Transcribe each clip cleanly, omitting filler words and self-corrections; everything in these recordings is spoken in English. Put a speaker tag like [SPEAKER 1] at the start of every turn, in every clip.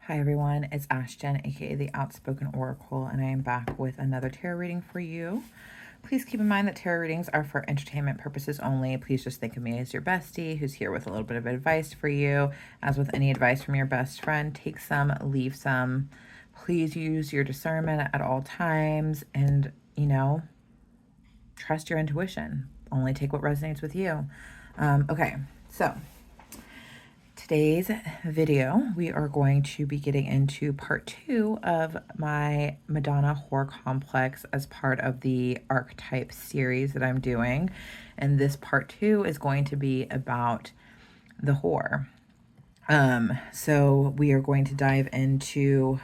[SPEAKER 1] Hi everyone, it's Ashton, aka the Outspoken Oracle, and I am back with another tarot reading for you. Please keep in mind that tarot readings are for entertainment purposes only. Please just think of me as your bestie who's here with a little bit of advice for you. As with any advice from your best friend, take some, leave some. Please use your discernment at all times and, trust your intuition. Only take what resonates with you. Okay, so today's video, we are going to be getting into part 2 of my Madonna horror complex as part of the Archetype series that I'm doing. And this part 2 is going to be about the whore. So we are going to dive into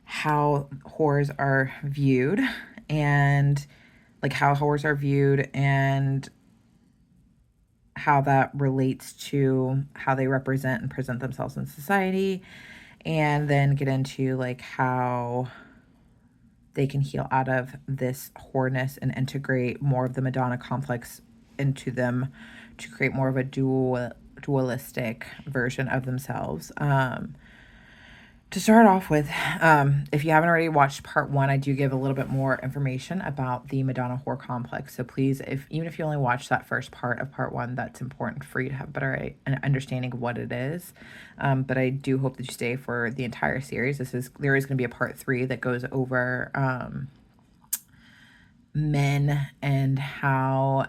[SPEAKER 1] how whores are viewed and how whores are viewed and how that relates to how they represent and present themselves in society, and then get into how they can heal out of this whoreness and integrate more of the Madonna complex into them to create more of a dualistic version of themselves. To start off with, if you haven't already watched part 1, I do give a little bit more information about the Madonna whore complex. So please, even if you only watch that first part of part 1, that's important for you to have better understanding of what it is. But I do hope that you stay for the entire series. There is going to be a part 3 that goes over men and how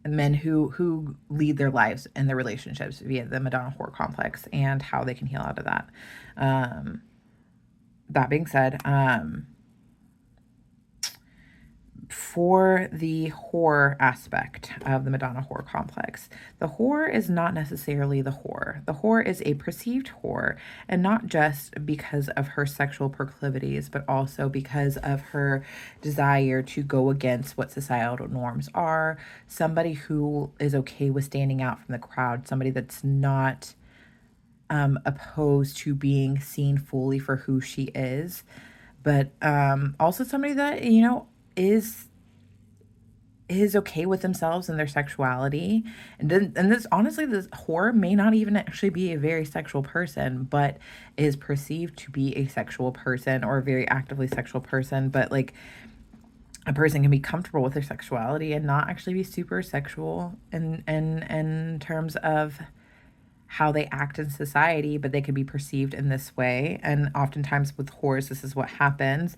[SPEAKER 1] men who lead their lives and their relationships via the Madonna whore complex and how they can heal out of that. That being said, for the whore aspect of the Madonna whore complex, the whore is not necessarily the whore. The whore is a perceived whore, and not just because of her sexual proclivities, but also because of her desire to go against what societal norms are. Somebody who is okay with standing out from the crowd, somebody that's not opposed to being seen fully for who she is, but also somebody that, is okay with themselves and their sexuality. And this, honestly, this whore may not even actually be a very sexual person, but is perceived to be a sexual person or a very actively sexual person. But a person can be comfortable with their sexuality and not actually be super sexual in terms of how they act in society, but they can be perceived in this way. And oftentimes with whores, this is what happens.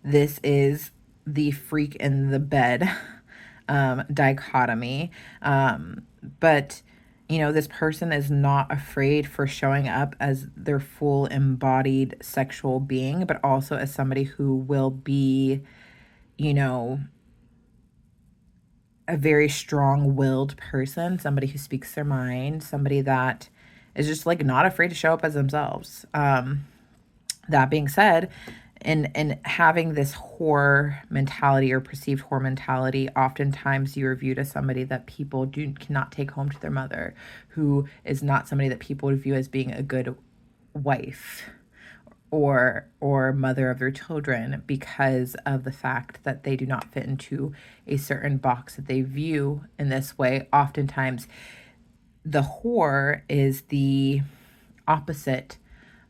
[SPEAKER 1] This is the freak in the bed dichotomy. But this person is not afraid for showing up as their full embodied sexual being, but also as somebody who will be, a very strong-willed person, somebody who speaks their mind, somebody that is just not afraid to show up as themselves. That being said, in having this whore mentality or perceived whore mentality, oftentimes you are viewed as somebody that people cannot take home to their mother, who is not somebody that people would view as being a good wife or mother of their children, because of the fact that they do not fit into a certain box that they view in this way. Oftentimes, the whore is the opposite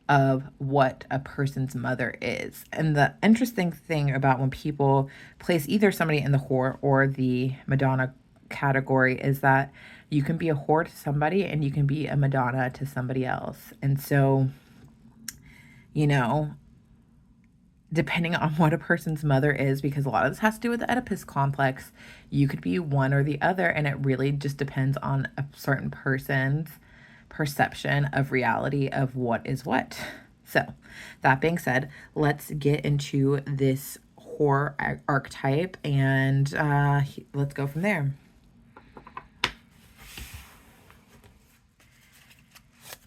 [SPEAKER 1] of what a person's mother is. And the interesting thing about when people place either somebody in the whore or the Madonna category is that you can be a whore to somebody and you can be a Madonna to somebody else. And so, depending on what a person's mother is, because a lot of this has to do with the Oedipus complex, you could be one or the other, and it really just depends on a certain person's perception of reality of what is what. So, that being said, let's get into this whore archetype, and let's go from there.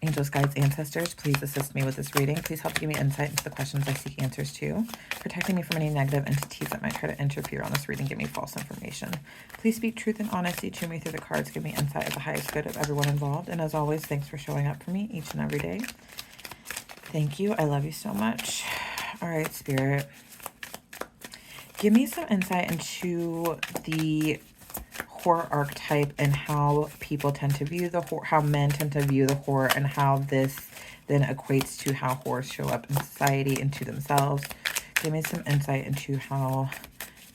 [SPEAKER 1] Angels, guides, ancestors, please assist me with this reading. Please help give me insight into the questions I seek answers to, protecting me from any negative entities that might try to interfere on this reading, give me false information. Please speak truth and honesty to me through the cards, give me insight of the highest good of everyone involved. And as always, thanks for showing up for me each and every day. Thank you. I love you so much. All right, Spirit. Give me some insight into the whore archetype and how people tend to view the whore, how men tend to view the whore, and how this then equates to how whores show up in society and to themselves. Give me some insight into how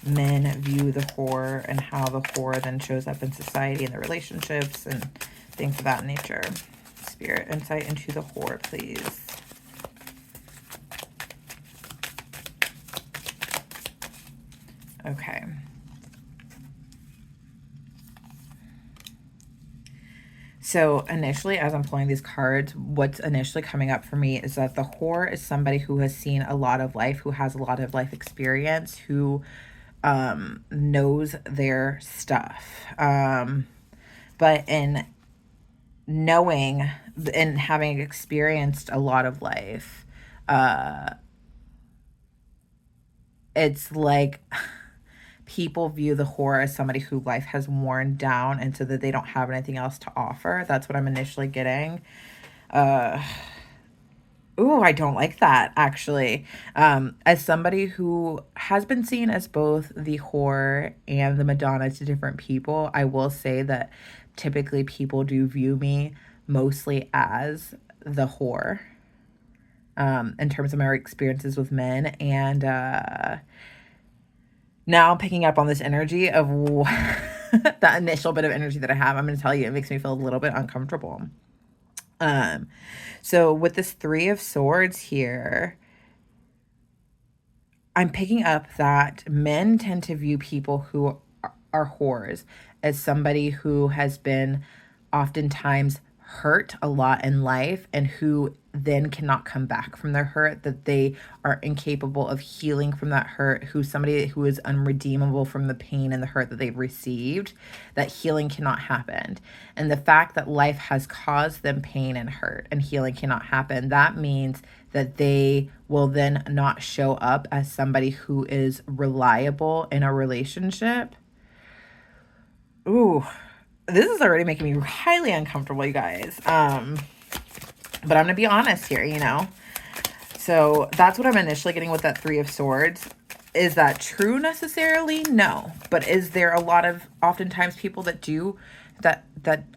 [SPEAKER 1] men view the whore and how the whore then shows up in society and the relationships and things of that nature. Spirit, insight into the whore, please. Okay. So initially, as I'm pulling these cards, what's initially coming up for me is that the whore is somebody who has seen a lot of life, who has a lot of life experience, who knows their stuff. But in knowing and having experienced a lot of life, it's like people view the whore as somebody who life has worn down and so that they don't have anything else to offer. That's what I'm initially getting. Ooh, I don't like that, actually. As somebody who has been seen as both the whore and the Madonna to different people, I will say that typically people do view me mostly as the whore, in terms of my experiences with men. And now I'm picking up on this energy of that initial bit of energy that I have. I'm going to tell you, it makes me feel a little bit uncomfortable. So with this Three of Swords here, I'm picking up that men tend to view people who are whores as somebody who has been oftentimes hurt a lot in life and who then cannot come back from their hurt, that they are incapable of healing from that hurt, who's somebody who is unredeemable from the pain and the hurt that they've received, that healing cannot happen. And the fact that life has caused them pain and hurt and healing cannot happen, that means that they will then not show up as somebody who is reliable in a relationship. Ooh, this is already making me highly uncomfortable, you guys. But I'm going to be honest here, you know. So that's what I'm initially getting with that Three of Swords. Is that true necessarily? No. But is there a lot of oftentimes people that do that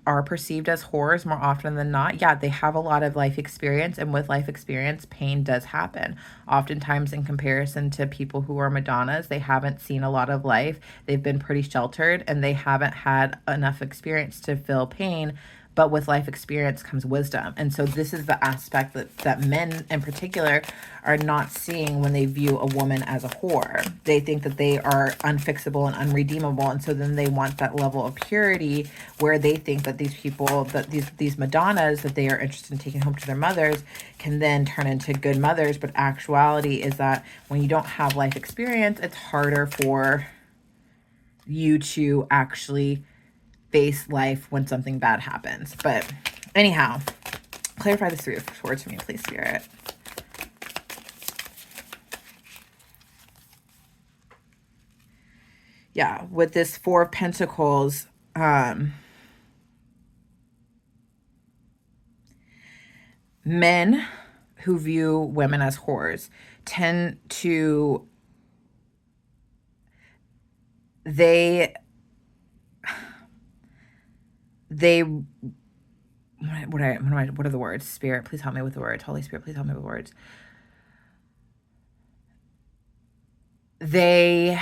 [SPEAKER 1] are perceived as whores more often than not? Yeah, they have a lot of life experience, and with life experience, pain does happen. Oftentimes in comparison to people who are Madonnas, they haven't seen a lot of life. They've been pretty sheltered and they haven't had enough experience to feel pain. But with life experience comes wisdom. And so this is the aspect that men in particular are not seeing when they view a woman as a whore. They think that they are unfixable and unredeemable. And so then they want that level of purity where they think that these people, that these Madonnas that they are interested in taking home to their mothers can then turn into good mothers. But actuality is that when you don't have life experience, it's harder for you to actually face life when something bad happens. But anyhow, clarify this Three of Swords for me, please, Spirit. Yeah, with this Four of Pentacles, men who view women as whores tend to, they what are the words? Spirit, please help me with the words. Holy Spirit, please help me with the words. They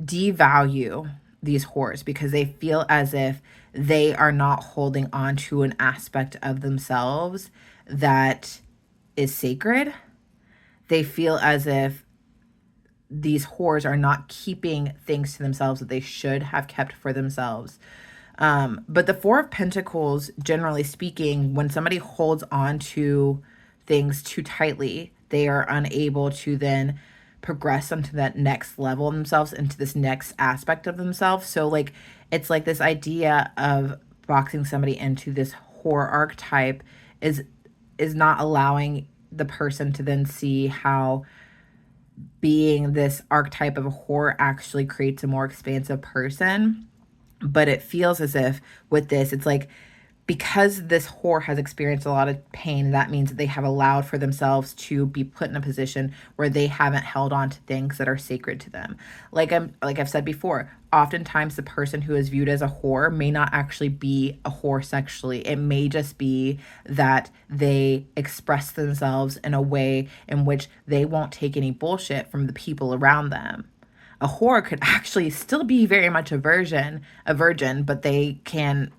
[SPEAKER 1] devalue these whores because they feel as if they are not holding on to an aspect of themselves that is sacred. They feel as if these whores are not keeping things to themselves that they should have kept for themselves. But the Four of Pentacles, generally speaking, when somebody holds on to things too tightly, they are unable to then progress onto that next level of themselves, into this next aspect of themselves. So like, it's like this idea of boxing somebody into this whore archetype is not allowing the person to then see how being this archetype of a whore actually creates a more expansive person. But it feels as if with this, it's like because this whore has experienced a lot of pain, that means that they have allowed for themselves to be put in a position where they haven't held on to things that are sacred to them. Like I've said before, oftentimes the person who is viewed as a whore may not actually be a whore sexually. It may just be that they express themselves in a way in which they won't take any bullshit from the people around them. A whore could actually still be very much a virgin, but they can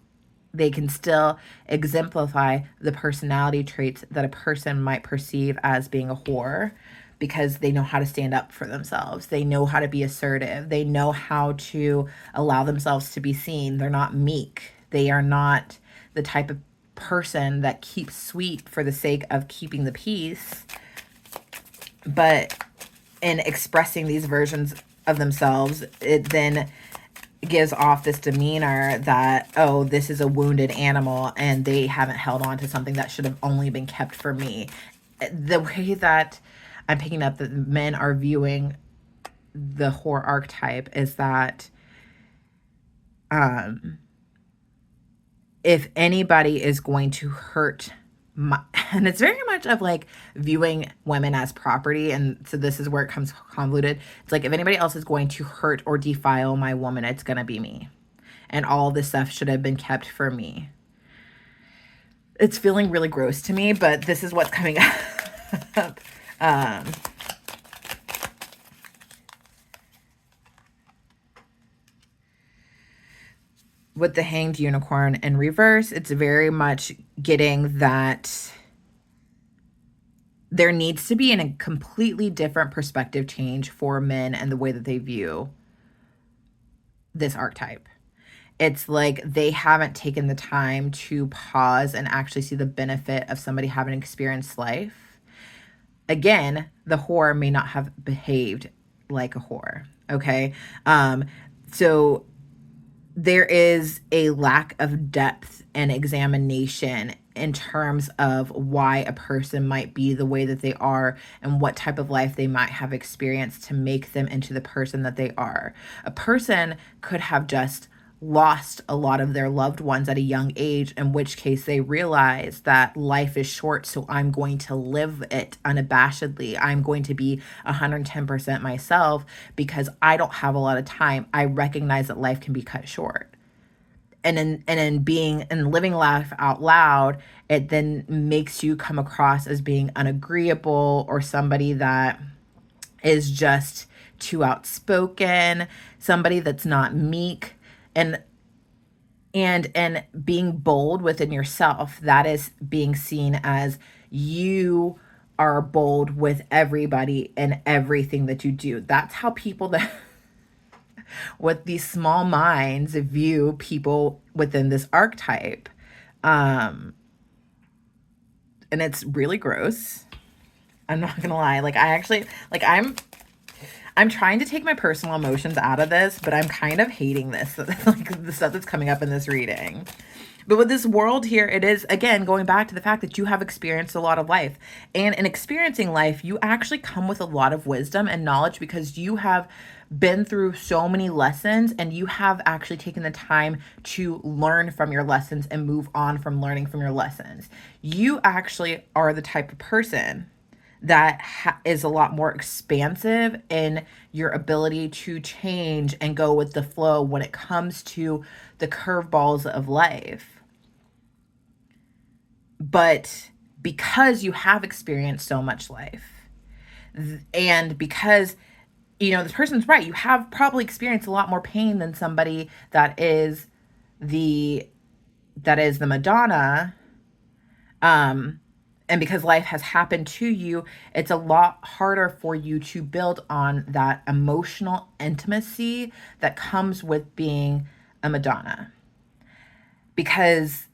[SPEAKER 1] still exemplify the personality traits that a person might perceive as being a whore, because they know how to stand up for themselves. They know how to be assertive. They know how to allow themselves to be seen. They're not meek. They are not the type of person that keeps sweet for the sake of keeping the peace, but in expressing these versions of themselves, it then gives off this demeanor that, oh, this is a wounded animal and they haven't held on to something that should have only been kept for me. The way that I'm picking up that men are viewing the whore archetype is that if anybody is going to hurt and it's very much of like viewing women as property, and so this is where it comes convoluted. It's like, if anybody else is going to hurt or defile my woman, it's gonna be me, and all this stuff should have been kept for me. It's feeling really gross to me, but this is what's coming up. With the Hanged Unicorn in reverse, it's very much getting that there needs to be a completely different perspective change for men and the way that they view this archetype. It's like they haven't taken the time to pause and actually see the benefit of somebody having experienced life. Again, the whore may not have behaved like a whore, okay? So there is a lack of depth and examination in terms of why a person might be the way that they are and what type of life they might have experienced to make them into the person that they are. A person could have just lost a lot of their loved ones at a young age, in which case they realize that life is short, so I'm going to live it unabashedly. I'm going to be 110% myself because I don't have a lot of time. I recognize that life can be cut short. And in being and living life out loud, it then makes you come across as being unagreeable or somebody that is just too outspoken, somebody that's not meek. And being bold within yourself, that is being seen as you are bold with everybody and everything that you do. That's how people that with these small minds view people within this archetype. And it's really gross. I'm not gonna lie. Like, I actually, like, I'm trying to take my personal emotions out of this, but I'm kind of hating this, like the stuff that's coming up in this reading. But with this world here, it is, again, going back to the fact that you have experienced a lot of life. And in experiencing life, you actually come with a lot of wisdom and knowledge because you have been through so many lessons and you have actually taken the time to learn from your lessons and move on from learning from your lessons. You actually are the type of person that is a lot more expansive in your ability to change and go with the flow when it comes to the curveballs of life. But because you have experienced so much life, and because, you know, this person's right, you have probably experienced a lot more pain than somebody that is the Madonna, and because life has happened to you, it's a lot harder for you to build on that emotional intimacy that comes with being a Madonna. Because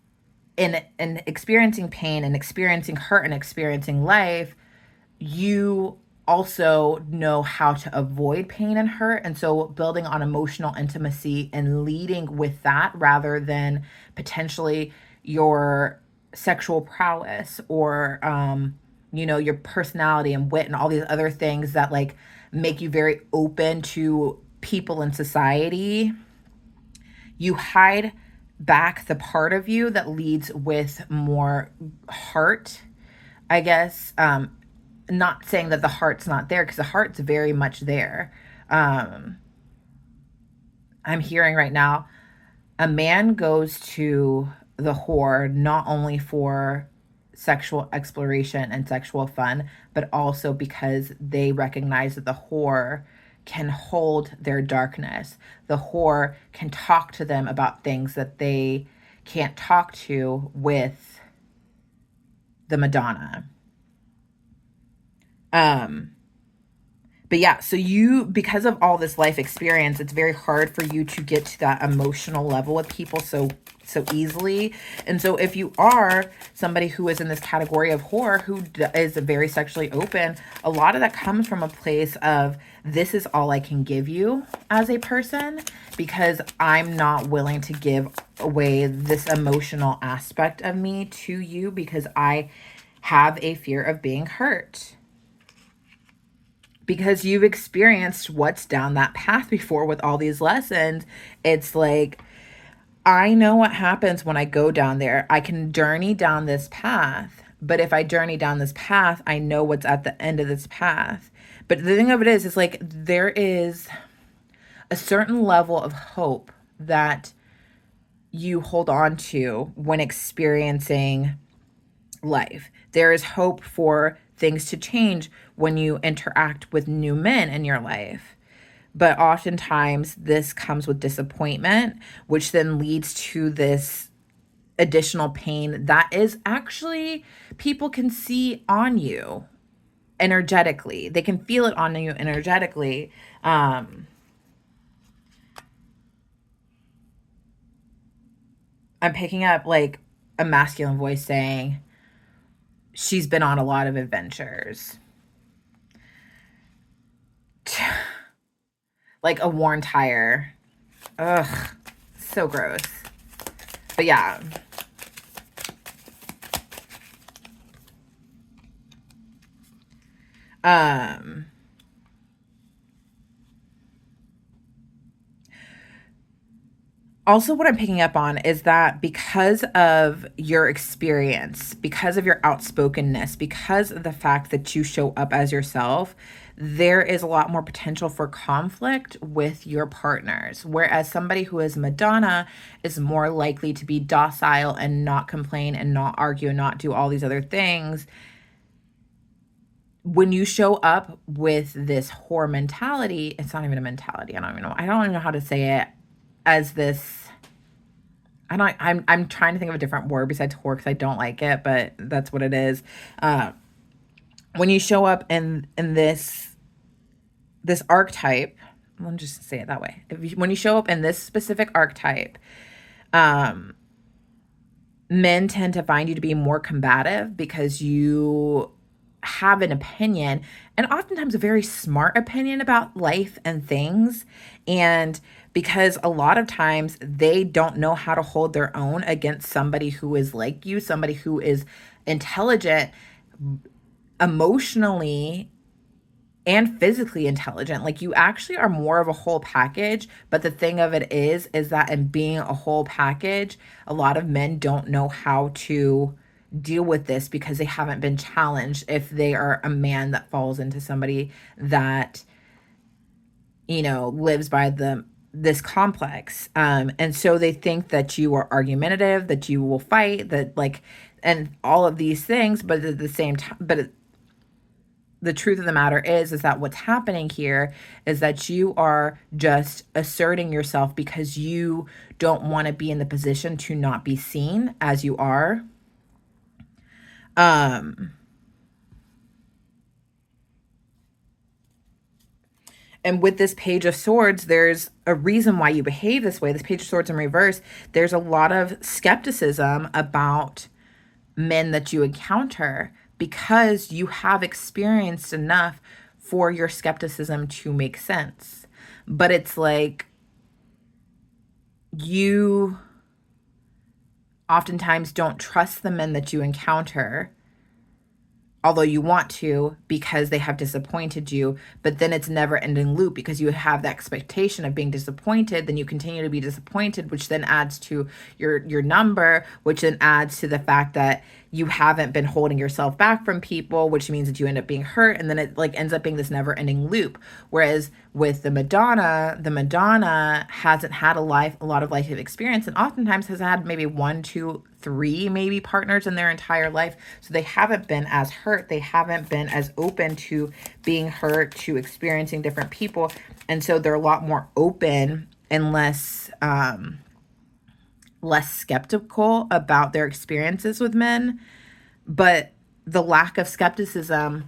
[SPEAKER 1] in experiencing pain and experiencing hurt and experiencing life, you also know how to avoid pain and hurt. And so building on emotional intimacy and leading with that rather than potentially your sexual prowess or you know, your personality and wit and all these other things that like make you very open to people in society. You hide back the part of you that leads with more heart, I guess. Not saying that the heart's not there, because the heart's very much there. Um, I'm hearing right now, a man goes to the whore not only for sexual exploration and sexual fun, but also because they recognize that the whore can hold their darkness. The whore can talk to them about things that they can't talk to with the Madonna. Um, but yeah, so you, because of all this life experience, it's very hard for you to get to that emotional level with people so easily. And so if you are somebody who is in this category of whore who is very sexually open, a lot of that comes from a place of, this is all I can give you as a person, because I'm not willing to give away this emotional aspect of me to you, because I have a fear of being hurt, because you've experienced what's down that path before with all these lessons. It's like, I know what happens when I go down there. I can journey down this path, but if I journey down this path, I know what's at the end of this path. But the thing of it is like, there is a certain level of hope that you hold on to when experiencing life. There is hope for things to change when you interact with new men in your life. But oftentimes this comes with disappointment, which then leads to this additional pain that is actually, people can see on you energetically. They can feel it on you energetically. I'm picking up like a masculine voice saying, she's been on a lot of adventures. Like a worn tire. Ugh, so gross. But yeah. Um Also, what I'm picking up on is that because of your experience, because of your outspokenness, because of the fact that you show up as yourself, there is a lot more potential for conflict with your partners. Whereas somebody who is Madonna is more likely to be docile and not complain and not argue and not do all these other things. When you show up with this whore mentality, it's not even a mentality. I don't even know how to say it, as this, I'm trying to think of a different word besides whore, because I don't like it, but that's what it is. When you show up in this archetype, let me just say it that way. When you show up in this specific archetype, men tend to find you to be more combative because you have an opinion, and oftentimes a very smart opinion about life and things. And because a lot of times they don't know how to hold their own against somebody who is like you, somebody who is intelligent, emotionally and physically intelligent. Like, you actually are more of a whole package. But the thing of it is that in being a whole package, a lot of men don't know how to deal with this because they haven't been challenged if they are a man that falls into somebody that, lives by this complex. And so they think that you are argumentative, that you will fight, that like, and all of these things. But at the same time, the truth of the matter is that what's happening here is that you are just asserting yourself because you don't want to be in the position to not be seen as you are. And with this Page of Swords, there's a reason why you behave this way. This Page of Swords in reverse, there's a lot of skepticism about men that you encounter because you have experienced enough for your skepticism to make sense. But it's like, you oftentimes don't trust the men that you encounter although you want to, because they have disappointed you. But then it's never ending loop, because you have the expectation of being disappointed, then you continue to be disappointed, which then adds to your number, which then adds to the fact that you haven't been holding yourself back from people, which means that you end up being hurt, and then it like ends up being this never ending loop. Whereas with the Madonna hasn't had a lot of life experience, and oftentimes has had maybe 1, 2, 3 maybe partners in their entire life. So they haven't been as hurt. They haven't been as open to being hurt, to experiencing different people. And so they're a lot more open and less skeptical about their experiences with men. But the lack of skepticism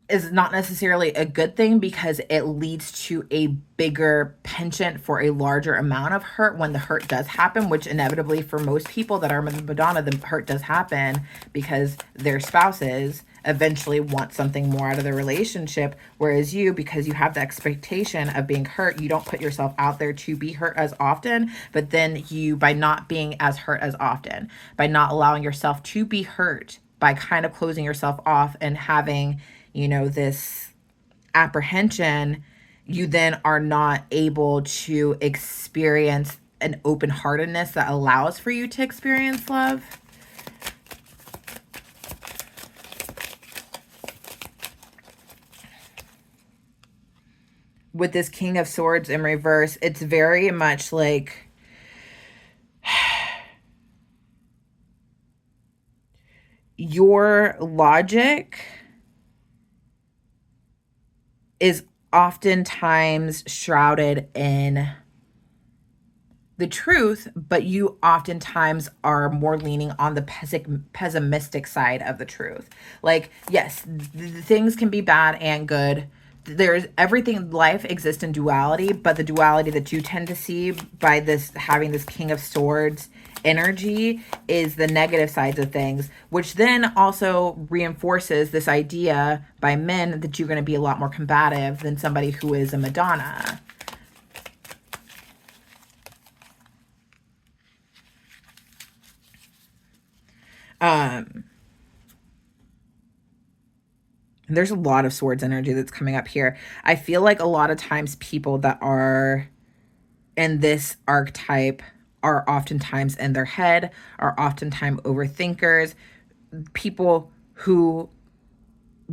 [SPEAKER 1] is not necessarily a good thing, because it leads to a bigger penchant for a larger amount of hurt when the hurt does happen, which inevitably for most people that are Madonna, the hurt does happen because their spouses eventually want something more out of the relationship. Whereas you, because you have the expectation of being hurt, you don't put yourself out there to be hurt as often. But then you, by not being as hurt as often, by not allowing yourself to be hurt, by kind of closing yourself off and having, this apprehension, you then are not able to experience an open-heartedness that allows for you to experience love. With this King of Swords in reverse, it's very much like your logic is oftentimes shrouded in the truth, but you oftentimes are more leaning on the pessimistic side of the truth. Like, yes, things can be bad and good. There's everything, life exists in duality, but the duality that you tend to see by this, having this King of Swords energy, is the negative sides of things, which then also reinforces this idea by men that you're going to be a lot more combative than somebody who is a Madonna. There's a lot of swords energy that's coming up here. I feel like a lot of times people that are in this archetype are oftentimes in their head, are oftentimes overthinkers, people who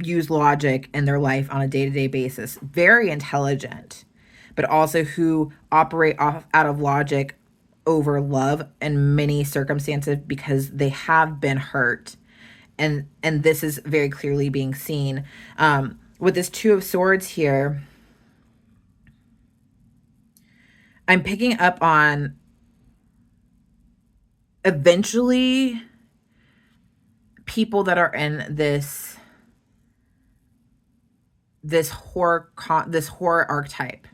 [SPEAKER 1] use logic in their life on a day-to-day basis, very intelligent, but also who operate out of logic over love in many circumstances because they have been hurt. And this is very clearly being seen. With this Two of Swords here, I'm picking up on eventually people that are in this horror archetype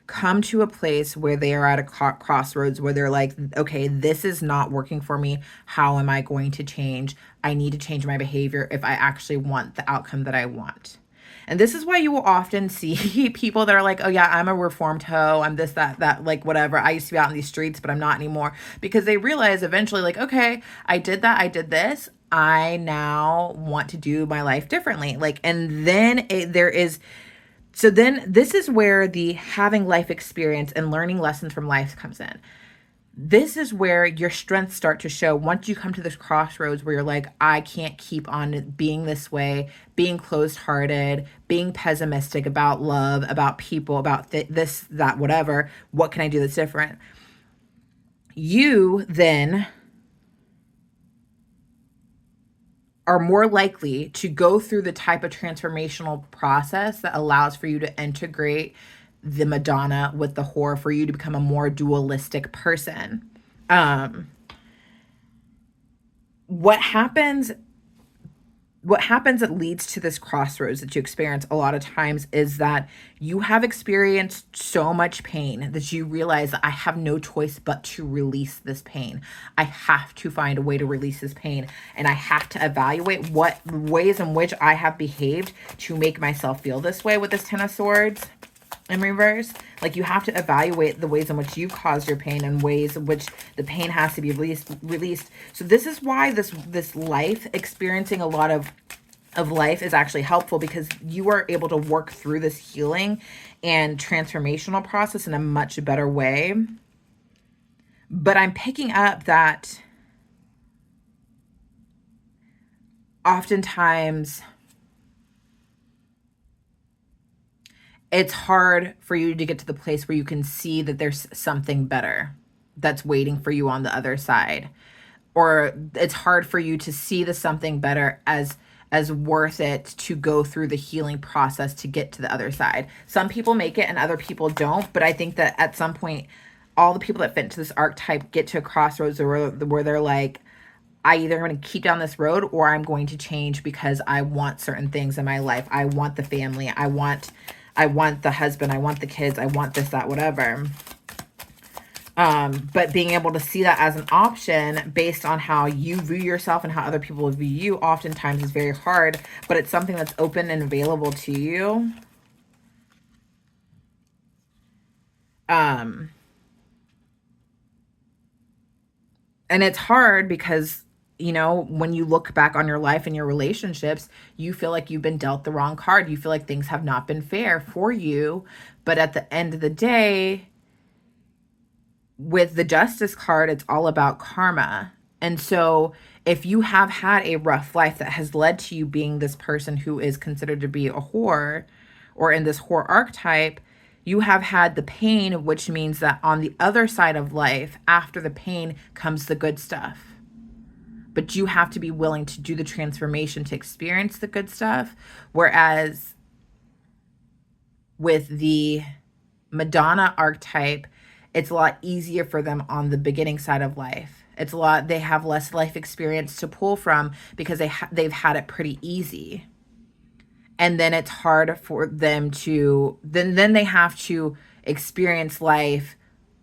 [SPEAKER 1] come to a place where they are at a crossroads where they're like, okay, this is not working for me. How am I going to change? I need to change my behavior if I actually want the outcome that I want. And this is why you will often see people that are like, oh yeah, I'm a reformed hoe. I'm this, that, like whatever. I used to be out in these streets, but I'm not anymore. Because they realize eventually like, okay, I did that. I did this. I now want to do my life differently. Like, and then so then this is where the having life experience and learning lessons from life comes in. This is where your strengths start to show once you come to this crossroads where you're like, I can't keep on being this way, being closed-hearted, being pessimistic about love, about people, about this, that, whatever. What can I do that's different? You then are more likely to go through the type of transformational process that allows for you to integrate the Madonna with the horror, for you to become a more dualistic person. What happens that leads to this crossroads that you experience a lot of times is that you have experienced so much pain that you realize that I have no choice but to release this pain. I have to find a way to release this pain, and I have to evaluate what ways in which I have behaved to make myself feel this way with this Ten of Swords. in reverse. Like, you have to evaluate the ways in which you caused your pain and ways in which the pain has to be released. So this is why this life, experiencing a lot of life, is actually helpful, because you are able to work through this healing and transformational process in a much better way. But I'm picking up that oftentimes it's hard for you to get to the place where you can see that there's something better that's waiting for you on the other side. Or it's hard for you to see the something better as worth it to go through the healing process to get to the other side. Some people make it and other people don't, but I think that at some point, all the people that fit into this archetype get to a crossroads where they're like, I either going to keep down this road or I'm going to change because I want certain things in my life. I want the family. I want the husband. I want the kids. I want this, that, whatever. But being able to see that as an option based on how you view yourself and how other people view you oftentimes is very hard, but it's something that's open and available to you. And it's hard because, you know, when you look back on your life and your relationships, you feel like you've been dealt the wrong card. You feel like things have not been fair for you. But at the end of the day, with the Justice card, it's all about karma. And so if you have had a rough life that has led to you being this person who is considered to be a whore, or in this whore archetype, you have had the pain, which means that on the other side of life, after the pain comes the good stuff. But you have to be willing to do the transformation to experience the good stuff. Whereas with the Madonna archetype, it's a lot easier for them on the beginning side of life. They have less life experience to pull from because they've had it pretty easy. And then it's hard for them to, then they have to experience life,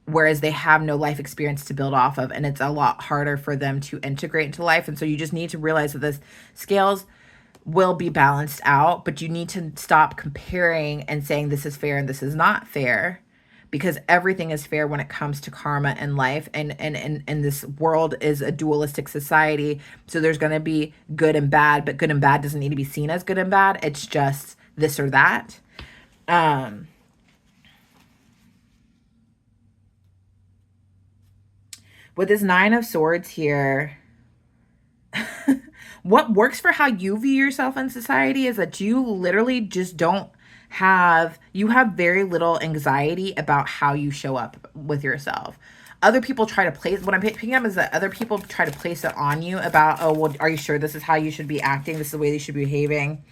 [SPEAKER 1] whereas they have no life experience to build off of. And it's a lot harder for them to integrate into life. And so you just need to realize that this scales will be balanced out, but you need to stop comparing and saying this is fair and this is not fair, because everything is fair when it comes to karma and life. And this world is a dualistic society. So there's going to be good and bad, but good and bad doesn't need to be seen as good and bad. It's just this or that. With this 9 of Swords here, what works for how you view yourself in society is that you literally just you have very little anxiety about how you show up with yourself. Other people try to place, what I'm picking up is that other people try to place it on you about, oh, well, are you sure this is how you should be acting? This is the way you should be behaving.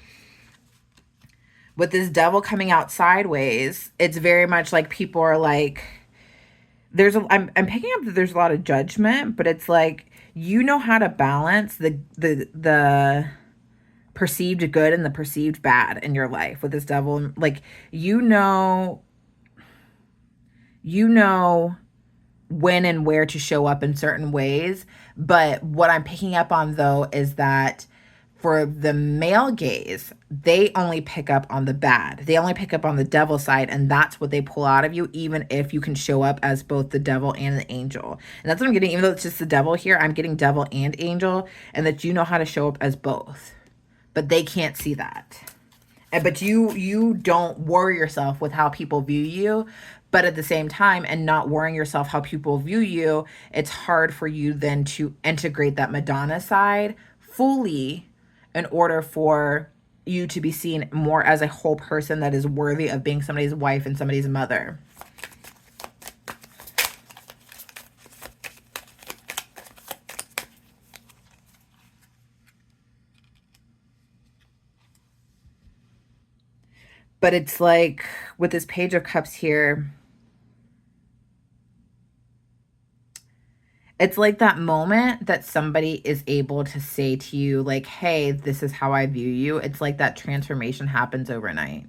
[SPEAKER 1] With this Devil coming out sideways, it's very much like people are like, I'm picking up that there's a lot of judgment, but it's like, you know how to balance the perceived good and the perceived bad in your life with this Devil. Like, you know when and where to show up in certain ways. But what I'm picking up on, though, is that for the male gaze, they only pick up on the bad. They only pick up on the Devil side, and that's what they pull out of you, even if you can show up as both the Devil and the Angel. And that's what I'm getting, even though it's just the Devil here, I'm getting Devil and Angel, and that you know how to show up as both. But they can't see that. But you don't worry yourself with how people view you. But at the same time, and not worrying yourself how people view you, it's hard for you then to integrate that Madonna side fully in order for you to be seen more as a whole person that is worthy of being somebody's wife and somebody's mother. But it's like with this Page of Cups here, it's like that moment that somebody is able to say to you, like, hey, this is how I view you. It's like that transformation happens overnight.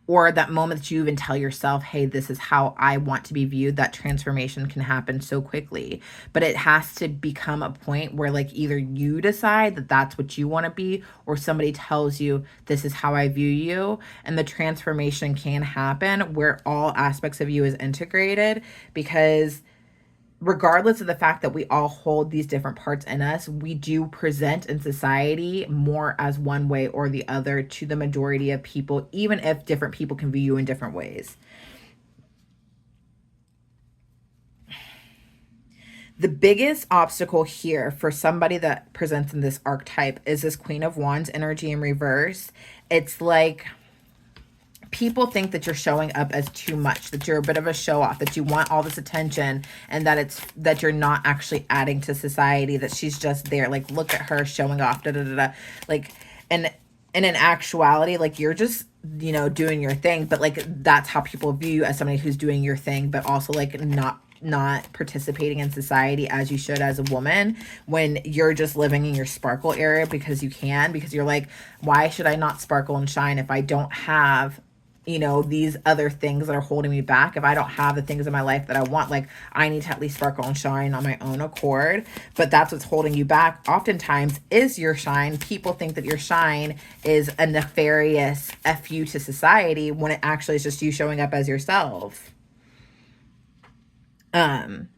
[SPEAKER 1] or that moment that you even tell yourself, hey, this is how I want to be viewed, that transformation can happen so quickly. But it has to become a point where like either you decide that that's what you want to be, or somebody tells you, this is how I view you. And the transformation can happen where all aspects of you is integrated, because regardless of the fact that we all hold these different parts in us, we do present in society more as one way or the other to the majority of people, even if different people can view you in different ways. The biggest obstacle here for somebody that presents in this archetype is this Queen of Wands energy in reverse. It's like people think that you're showing up as too much, that you're a bit of a show off, that you want all this attention, and that you're not actually adding to society, that she's just there. Like, look at her showing off, da da da da. Like, and in actuality, like, you're just, you know, doing your thing. But like, that's how people view you, as somebody who's doing your thing, but also like not participating in society as you should as a woman, when you're just living in your sparkle area because you can, because you're like, why should I not sparkle and shine if I don't have, you know, these other things that are holding me back? If I don't have the things in my life that I want, like, I need to at least sparkle and shine on my own accord. But that's what's holding you back oftentimes, is your shine. People think that your shine is a nefarious FU to society, when it actually is just you showing up as yourself. And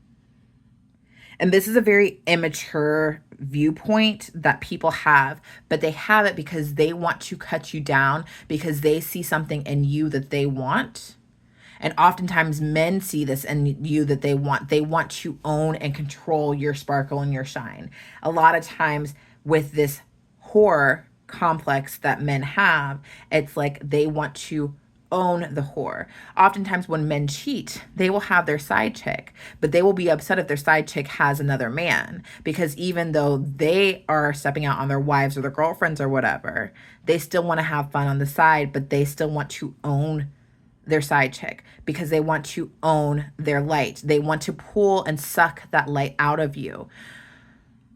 [SPEAKER 1] this is a very immature viewpoint that people have, but they have it because they want to cut you down, because they see something in you that they want. And oftentimes men see this in you that they want. They want to own and control your sparkle and your shine. A lot of times with this whore complex that men have, it's like they want to own the whore. Oftentimes when men cheat, they will have their side chick, but they will be upset if their side chick has another man, because even though they are stepping out on their wives or their girlfriends or whatever, they still want to have fun on the side, but they still want to own their side chick, because they want to own their light. They want to pull and suck that light out of you.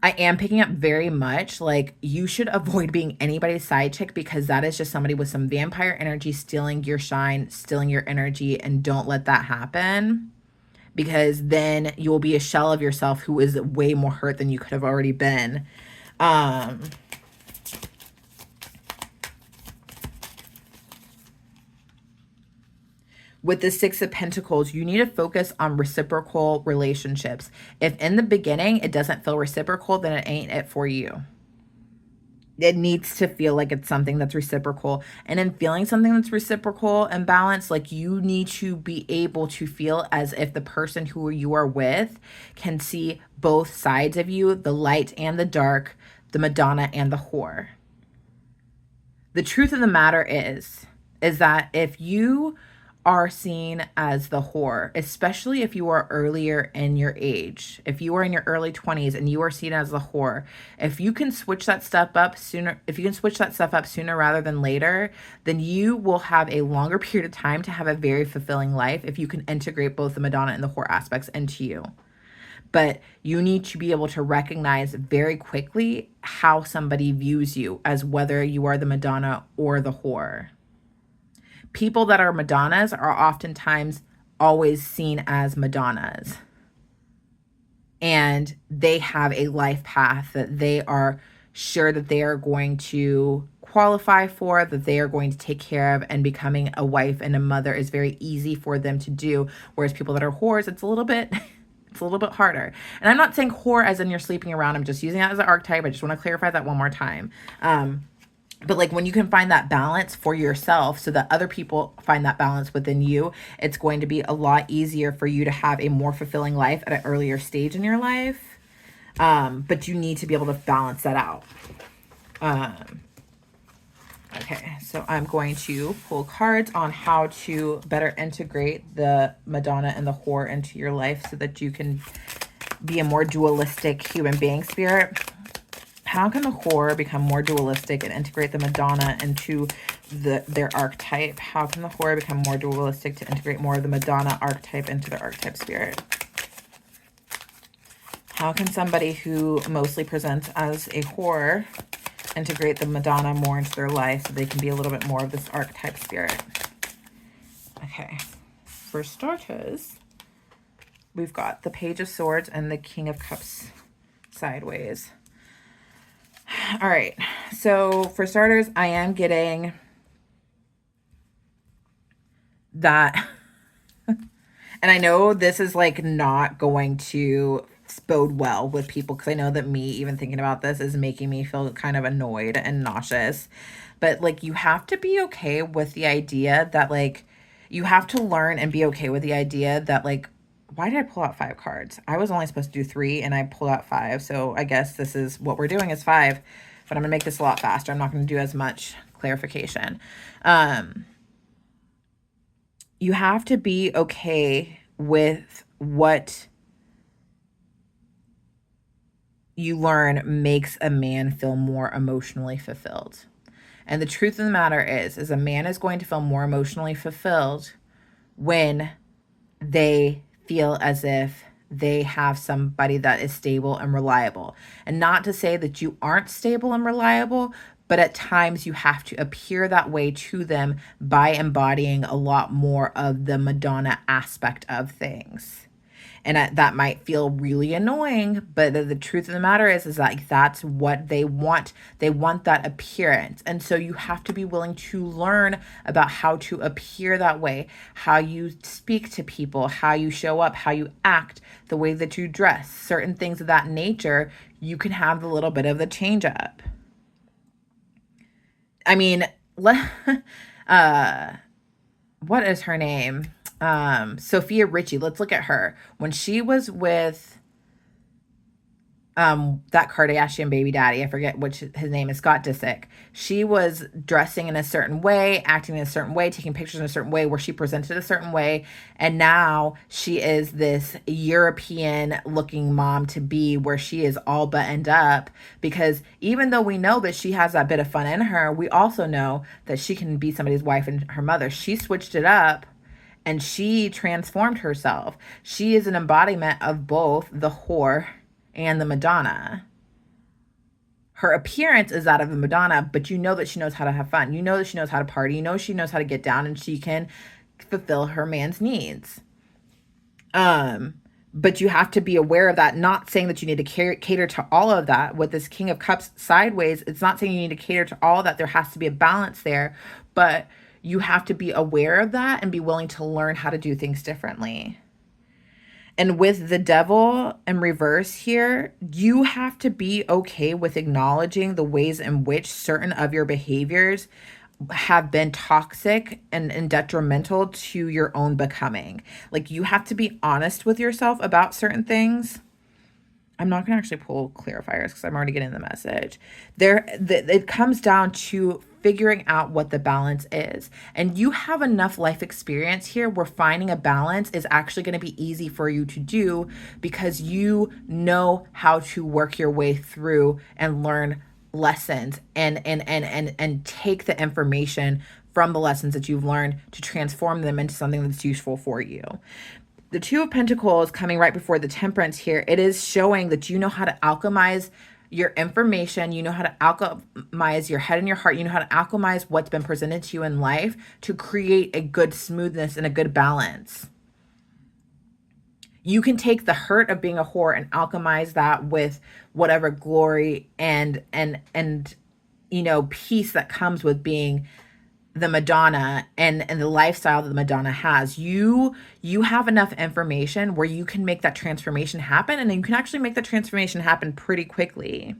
[SPEAKER 1] I am picking up very much like, you should avoid being anybody's side chick, because that is just somebody with some vampire energy stealing your shine, stealing your energy, and don't let that happen, because then you will be a shell of yourself who is way more hurt than you could have already been. With the Six of Pentacles, you need to focus on reciprocal relationships. If in the beginning it doesn't feel reciprocal, then it ain't it for you. It needs to feel like it's something that's reciprocal. And in feeling something that's reciprocal and balanced, like, you need to be able to feel as if the person who you are with can see both sides of you, the light and the dark, the Madonna and the whore. The truth of the matter is that if you are seen as the whore, especially if you are earlier in your age, if you are in your early 20s and you are seen as the whore, if you can switch that stuff up sooner, rather than later, then you will have a longer period of time to have a very fulfilling life if you can integrate both the Madonna and the whore aspects into you. But you need to be able to recognize very quickly how somebody views you, as whether you are the Madonna or the whore. People that are Madonnas are oftentimes always seen as Madonnas. And they have a life path that they are sure that they are going to qualify for, that they are going to take care of, and becoming a wife and a mother is very easy for them to do. Whereas people that are whores, it's a little bit harder. And I'm not saying whore as in you're sleeping around. I'm just using that as an archetype. I just want to clarify that one more time. But like, when you can find that balance for yourself so that other people find that balance within you, it's going to be a lot easier for you to have a more fulfilling life at an earlier stage in your life. But you need to be able to balance that out. Okay, so I'm going to pull cards on how to better integrate the Madonna and the whore into your life so that you can be a more dualistic human being spirit. How can the whore become more dualistic and integrate the Madonna into their archetype? How can the whore become more dualistic to integrate more of the Madonna archetype into their archetype spirit? How can somebody who mostly presents as a whore integrate the Madonna more into their life so they can be a little bit more of this archetype spirit? Okay. For starters, we've got the Page of Swords and the King of Cups sideways. All right. So for starters, I am getting that. And I know this is like not going to bode well with people, because I know that me even thinking about this is making me feel kind of annoyed and nauseous. But like, you have to be okay with the idea that like, you have to learn and be okay with the idea that like, why did I pull out 5 cards? I was only supposed to do 3 and I pulled out 5. So I guess this is what we're doing is 5, but I'm gonna make this a lot faster. I'm not gonna do as much clarification. You have to be okay with what you learn makes a man feel more emotionally fulfilled. And the truth of the matter is a man is going to feel more emotionally fulfilled when they feel as if they have somebody that is stable and reliable. And not to say that you aren't stable and reliable, but at times you have to appear that way to them by embodying a lot more of the Madonna aspect of things. And that might feel really annoying, but the truth of the matter is that that's what they want. They want that appearance. And so you have to be willing to learn about how to appear that way, how you speak to people, how you show up, how you act, the way that you dress, certain things of that nature. You can have a little bit of the change up. I mean, what is her name? Sophia Richie. Let's look at her. When she was with that Kardashian baby daddy, I forget which his name is, Scott Disick. She was dressing in a certain way, acting in a certain way, taking pictures in a certain way, where she presented a certain way, and now she is this European looking mom to be, where she is all buttoned up, because even though we know that she has that bit of fun in her, we also know that she can be somebody's wife and her mother. She switched it up and she transformed herself. She is an embodiment of both the whore and the Madonna. Her appearance is that of the Madonna, but you know that she knows how to have fun. You know that she knows how to party. You know she knows how to get down, and she can fulfill her man's needs. But you have to be aware of that. Not saying that you need to cater to all of that. With this King of Cups sideways, it's not saying you need to cater to all of that. There has to be a balance there, but you have to be aware of that and be willing to learn how to do things differently. And with the Devil in reverse here, you have to be okay with acknowledging the ways in which certain of your behaviors have been toxic and detrimental to your own becoming. Like, you have to be honest with yourself about certain things. I'm not going to actually pull clarifiers because I'm already getting the message. It comes down to figuring out what the balance is. And you have enough life experience here where finding a balance is actually going to be easy for you to do, because you know how to work your way through and learn lessons and take the information from the lessons that you've learned to transform them into something that's useful for you. The Two of Pentacles coming right before the Temperance here, it is showing that you know how to alchemize your information. You know how to alchemize your head and your heart. You know how to alchemize what's been presented to you in life to create a good smoothness and a good balance. You can take the hurt of being a whore and alchemize that with whatever glory and peace that comes with being the Madonna and the lifestyle that the Madonna has. You have enough information where you can make that transformation happen, and then you can actually make that transformation happen pretty quickly.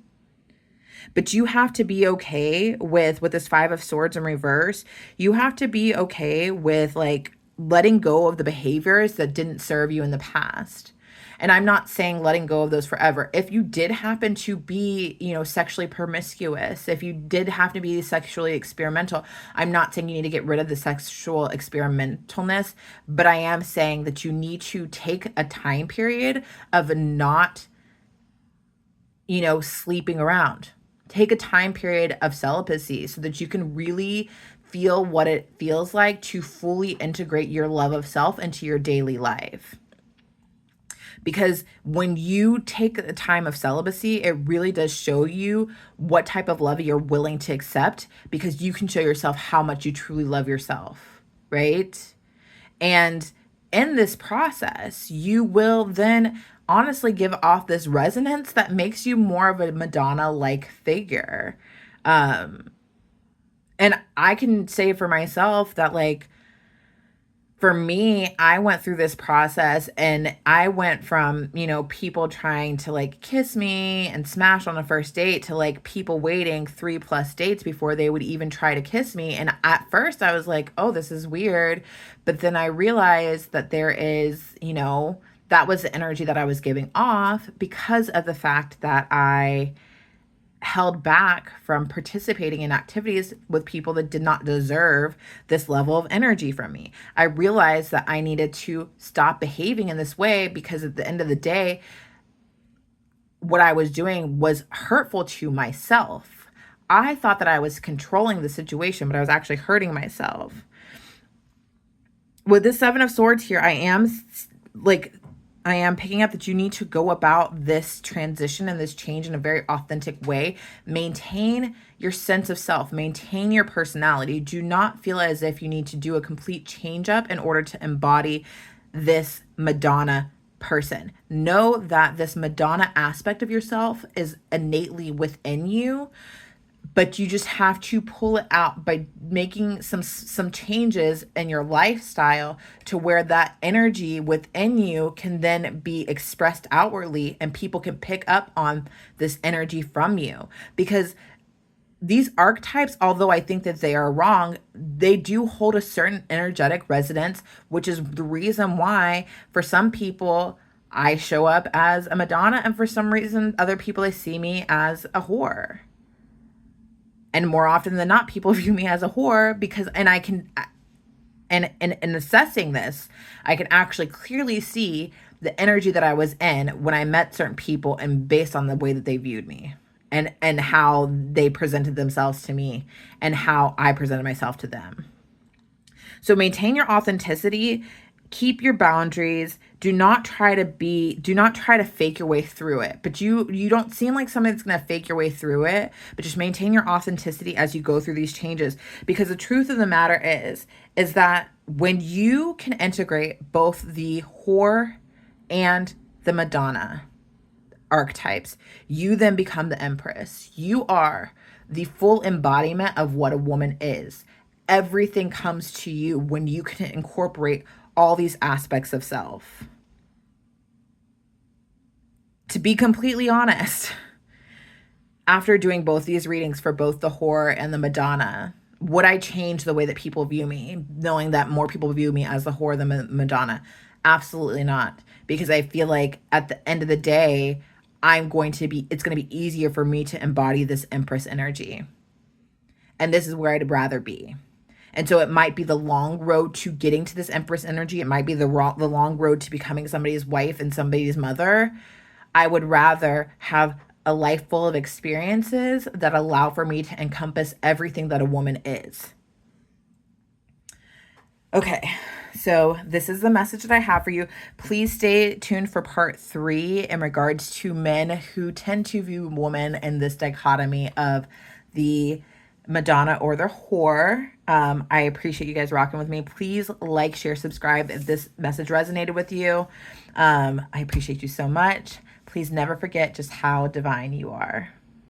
[SPEAKER 1] But you have to be okay with this Five of Swords in reverse. You have to be okay with like letting go of the behaviors that didn't serve you in the past. And I'm not saying letting go of those forever. If you did happen to be, sexually promiscuous, if you did have to be sexually experimental, I'm not saying you need to get rid of the sexual experimentalness, but I am saying that you need to take a time period of not, sleeping around. Take a time period of celibacy so that you can really feel what it feels like to fully integrate your love of self into your daily life. Because when you take the time of celibacy, it really does show you what type of love you're willing to accept, because you can show yourself how much you truly love yourself, right? And in this process, you will then honestly give off this resonance that makes you more of a Madonna-like figure. Um, and I can say for myself that, like, for me, I went through this process and I went from, people trying to like kiss me and smash on a first date to like people waiting 3+ dates before they would even try to kiss me. And at first I was like, oh, this is weird. But then I realized that there is, that was the energy that I was giving off because of the fact that I held back from participating in activities with people that did not deserve this level of energy from me. I realized that I needed to stop behaving in this way because at the end of the day, what I was doing was hurtful to myself. I thought that I was controlling the situation, but I was actually hurting myself. With this Seven of Swords here, I am picking up that you need to go about this transition and this change in a very authentic way. Maintain your sense of self, maintain your personality. Do not feel as if you need to do a complete change up in order to embody this Madonna person. Know that this Madonna aspect of yourself is innately within you, but you just have to pull it out by making some changes in your lifestyle to where that energy within you can then be expressed outwardly and people can pick up on this energy from you. Because these archetypes, although I think that they are wrong, they do hold a certain energetic resonance, which is the reason why for some people I show up as a Madonna, and for some reason other people, they see me as a whore. And more often than not, people view me as a whore because, and I can, and in assessing this, I can actually clearly see the energy that I was in when I met certain people and based on the way that they viewed me and how they presented themselves to me and how I presented myself to them. So maintain your authenticity, keep your boundaries. Do not try to fake your way through it. But you don't seem like somebody that's going to fake your way through it, but just maintain your authenticity as you go through these changes. Because the truth of the matter is that when you can integrate both the whore and the Madonna archetypes, you then become the Empress. You are the full embodiment of what a woman is. Everything comes to you when you can incorporate all these aspects of self. To be completely honest, after doing both these readings for both the whore and the Madonna, would I change the way that people view me, knowing that more people view me as the whore than Madonna? Absolutely not. Because I feel like at the end of the day, it's going to be easier for me to embody this Empress energy. And this is where I'd rather be. And so it might be the long road to getting to this Empress energy. It might be the long road to becoming somebody's wife and somebody's mother. I would rather have a life full of experiences that allow for me to encompass everything that a woman is. Okay, so this is the message that I have for you. Please stay tuned for part 3 in regards to men who tend to view women in this dichotomy of the Madonna or the whore. I appreciate you guys rocking with me. Please like, share, subscribe if this message resonated with you. I appreciate you so much. Please never forget just how divine you are.